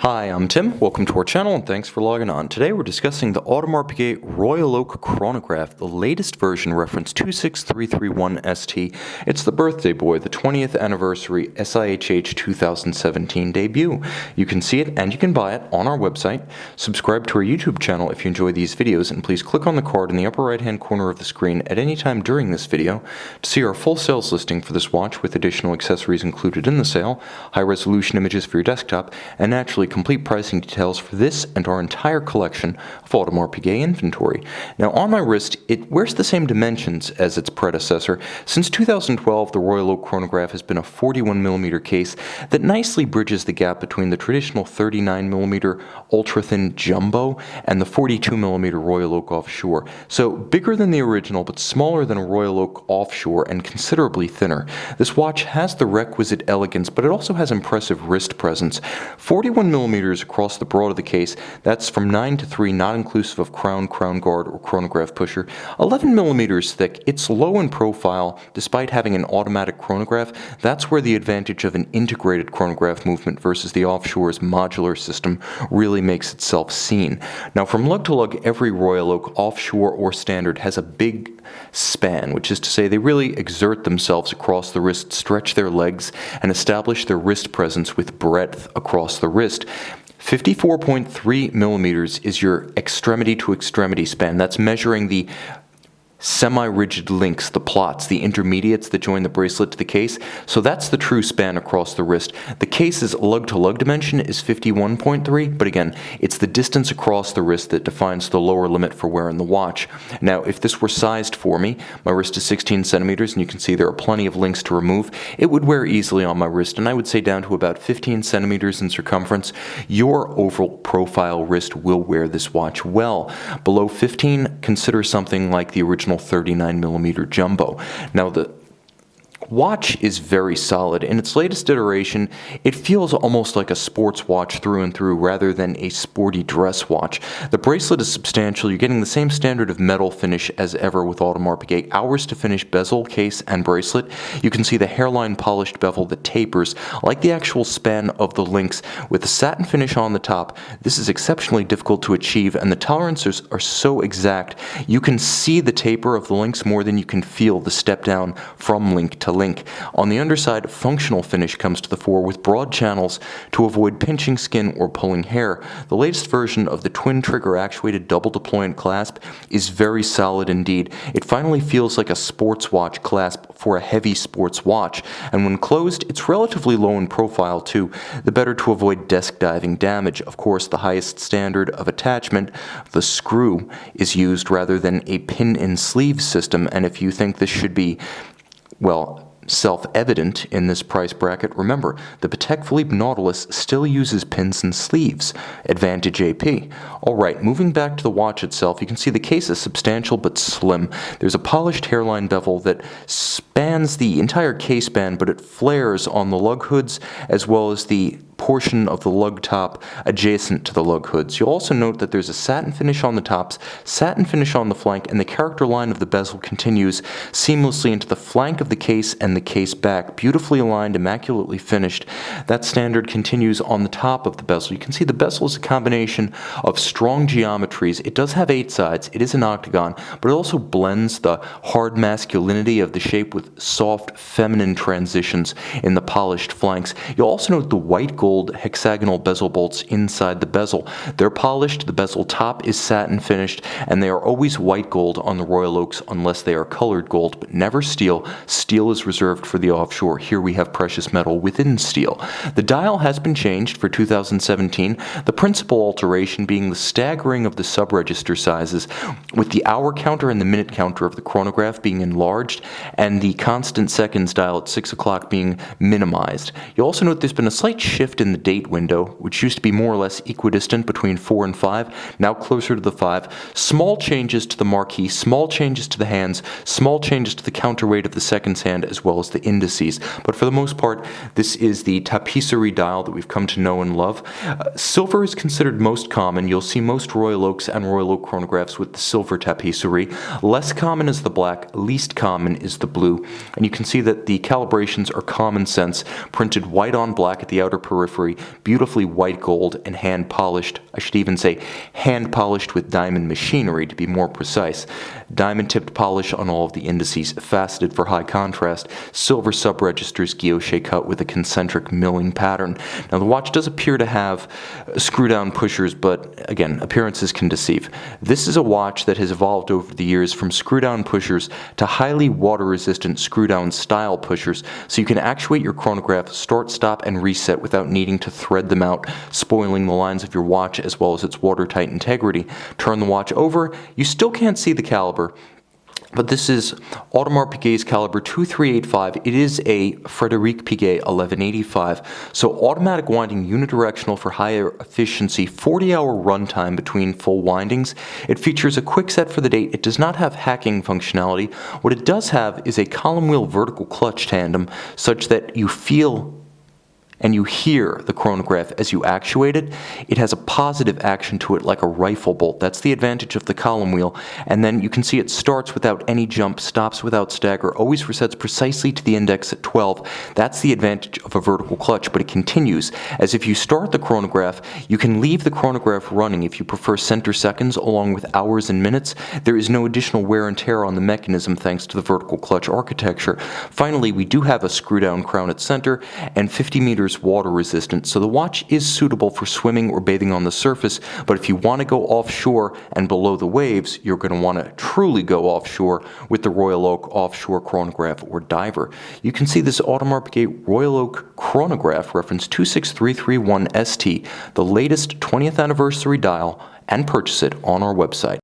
Hi, I'm Tim. Welcome to our channel and thanks for logging on. Today we're discussing the Audemars Piguet Royal Oak Chronograph, the latest version, reference 26331ST. It's the birthday boy, the 20th anniversary SIHH 2017 debut. You can see it and you can buy it on our website. Subscribe to our YouTube channel if you enjoy these videos, and please click on the card in the upper right hand corner of the screen at any time during this video to see our full sales listing for this watch with additional accessories included in the sale, high resolution images for your desktop, and naturally complete pricing details for this and our entire collection of Audemars Piguet inventory. Now on my wrist, it wears the same dimensions as its predecessor. Since 2012, the Royal Oak Chronograph has been a 41mm case that nicely bridges the gap between the traditional 39mm ultra-thin jumbo and the 42mm Royal Oak Offshore. So bigger than the original, but smaller than a Royal Oak Offshore and considerably thinner. This watch has the requisite elegance, but it also has impressive wrist presence. 41mm across the broad of the case, that's from 9 to 3, not inclusive of crown guard, or chronograph pusher. 11mm thick, it's low in profile, despite having an automatic chronograph. That's where the advantage of an integrated chronograph movement versus the Offshore's modular system really makes itself seen. Now from lug to lug, every Royal Oak Offshore or standard has a big span, which is to say they really exert themselves across the wrist, stretch their legs, and establish their wrist presence with breadth across the wrist. 54.3mm is your extremity to extremity span. That's measuring the semi-rigid links, the plots, the intermediates that join the bracelet to the case. So that's the true span across the wrist. The case's lug-to-lug dimension is 51.3, but again, it's the distance across the wrist that defines the lower limit for wearing the watch. Now, if this were sized for me, my wrist is 16 centimeters, and you can see there are plenty of links to remove. It would wear easily on my wrist, and I would say down to about 15 centimeters in circumference. Your oval profile wrist will wear this watch well. Below 15, consider something like the original 39mm jumbo. Now the watch is very solid. In its latest iteration, it feels almost like a sports watch through and through rather than a sporty dress watch. The bracelet is substantial. You're getting the same standard of metal finish as ever with Audemars Piguet. Hours to finish bezel, case, and bracelet. You can see the hairline polished bevel that tapers like the actual span of the links. With the satin finish on the top, this is exceptionally difficult to achieve, and the tolerances are so exact. You can see the taper of the links more than you can feel the step down from link to link. On the underside, functional finish comes to the fore with broad channels to avoid pinching skin or pulling hair. The latest version of the twin trigger actuated double deployant clasp is very solid indeed. It finally feels like a sports watch clasp for a heavy sports watch, and when closed, it's relatively low in profile too, the better to avoid desk diving damage. Of course, the highest standard of attachment, the screw, is used rather than a pin and sleeve system, and if you think this should be, well, self-evident in this price bracket, remember, the Patek Philippe Nautilus still uses pins and sleeves. Advantage AP. Alright, moving back to the watch itself, you can see the case is substantial but slim. There's a polished hairline bevel that spans the entire case band, but it flares on the lug hoods as well as the portion of the lug top adjacent to the lug hoods. You'll also note that there's a satin finish on the tops, satin finish on the flank, and the character line of the bezel continues seamlessly into the flank of the case and the case back. Beautifully aligned, immaculately finished. That standard continues on the top of the bezel. You can see the bezel is a combination of strong geometries. It does have 8 sides, it is an octagon, but it also blends the hard masculinity of the shape with soft feminine transitions in the polished flanks. You'll also note the white gold hexagonal bezel bolts inside the bezel. They're polished, the bezel top is satin finished, and they are always white gold on the Royal Oaks unless they are colored gold, but never steel. Steel is reserved for the Offshore. Here we have precious metal within steel. The dial has been changed for 2017, the principal alteration being the staggering of the sub-register sizes, with the hour counter and the minute counter of the chronograph being enlarged, and the constant seconds dial at 6 o'clock being minimized. You'll also note there's been a slight shift in the date window, which used to be more or less equidistant between 4 and 5, now closer to the 5. Small changes to the marquee, small changes to the hands, small changes to the counterweight of the seconds hand, as well as the indices. But for the most part, this is the tapisserie dial that we've come to know and love. Silver is considered most common. You'll see most Royal Oaks and Royal Oak chronographs with the silver tapisserie. Less common is the black, least common is the blue. And you can see that the calibrations are common sense, printed white on black at the outer periphery periphery, beautifully white gold and hand polished. I should even say hand polished with diamond machinery to be more precise. Diamond tipped polish on all of the indices, faceted for high contrast, silver sub-registers guilloche cut with a concentric milling pattern. Now the watch does appear to have screw down pushers, but again, appearances can deceive. This is a watch that has evolved over the years from screw down pushers to highly water resistant screw down style pushers, so you can actuate your chronograph, start, stop, and reset without needing to thread them out, spoiling the lines of your watch as well as its watertight integrity. Turn the watch over, you still can't see the caliber, but this is Audemars Piguet's caliber 2385. It is a Frédéric Piguet 1185. So automatic winding unidirectional for higher efficiency, 40-hour runtime between full windings. It features a quick set for the date. It does not have hacking functionality. What it does have is a column wheel vertical clutch tandem such that you feel and you hear the chronograph as you actuate it. It has a positive action to it like a rifle bolt. That's the advantage of the column wheel. And then you can see it starts without any jump, stops without stagger, always resets precisely to the index at 12. That's the advantage of a vertical clutch, but it continues. As if you start the chronograph, you can leave the chronograph running if you prefer center seconds along with hours and minutes. There is no additional wear and tear on the mechanism thanks to the vertical clutch architecture. Finally, we do have a screw down crown at center and 50 meters water resistant, so the watch is suitable for swimming or bathing on the surface, but if you want to go offshore and below the waves, you're going to want to truly go offshore with the Royal Oak offshore chronograph or diver. You can see this Audemars Piguet Royal Oak chronograph reference 26331ST, the latest 20th anniversary dial, and purchase it on our website.